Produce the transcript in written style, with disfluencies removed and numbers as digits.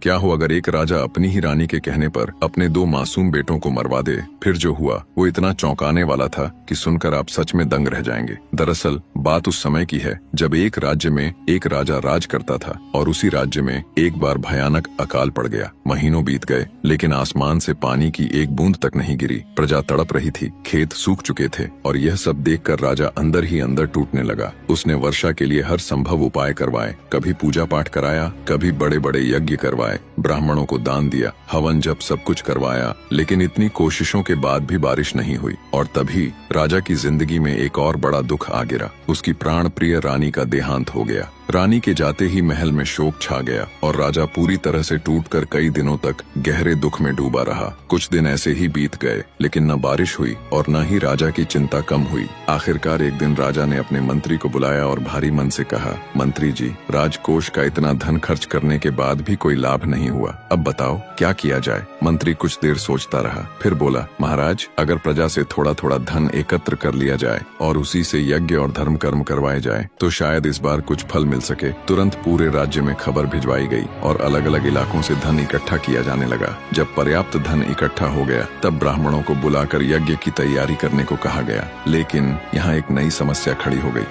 क्या हो अगर एक राजा अपनी ही रानी के कहने पर अपने दो मासूम बेटों को मरवा दे। फिर जो हुआ वो इतना चौंकाने वाला था कि सुनकर आप सच में दंग रह जाएंगे। दरअसल बात उस समय की है जब एक राज्य में एक राजा राज करता था और उसी राज्य में एक बार भयानक अकाल पड़ गया। महीनों बीत गए लेकिन आसमान से पानी की एक बूंद तक नहीं गिरी। प्रजा तड़प रही थी, खेत सूख चुके थे और यह सब देखकर राजा अंदर ही अंदर टूटने लगा। उसने वर्षा के लिए हर संभव उपाय करवाए, कभी पूजा पाठ कराया, कभी बड़े बड़े यज्ञ करवाए, ब्राह्मणों को दान दिया, हवन जप सब कुछ करवाया, लेकिन इतनी कोशिशों के बाद भी बारिश नहीं हुई। और तभी राजा की जिंदगी में एक और बड़ा दुख आ गिरा। उसकी प्राण प्रिय रानी का देहांत हो गया। रानी के जाते ही महल में शोक छा गया और राजा पूरी तरह से टूटकर कई दिनों तक गहरे दुख में डूबा रहा। कुछ दिन ऐसे ही बीत गए लेकिन न बारिश हुई और न ही राजा की चिंता कम हुई। आखिरकार एक दिन राजा ने अपने मंत्री को बुलाया और भारी मन से कहा, मंत्री जी, राजकोष का इतना धन खर्च करने के बाद भी कोई लाभ नहीं हुआ। अब बताओ क्या किया जाए। मंत्री कुछ देर सोचता रहा, फिर बोला, महाराज, अगर प्रजा से थोड़ा थोड़ा धन एकत्र कर लिया जाए और उसी से यज्ञ और धर्म कर्म करवाए जाए तो शायद इस बार कुछ फल मिल सके। तुरंत पूरे राज्य में खबर भिजवाई गई और अलग अलग इलाकों से धन इकट्ठा किया जाने लगा। जब पर्याप्त धन इकट्ठा हो गया तब ब्राह्मणों को बुलाकर यज्ञ की तैयारी करने को कहा गया। लेकिन यहाँ एक नई समस्या खड़ी हो गई।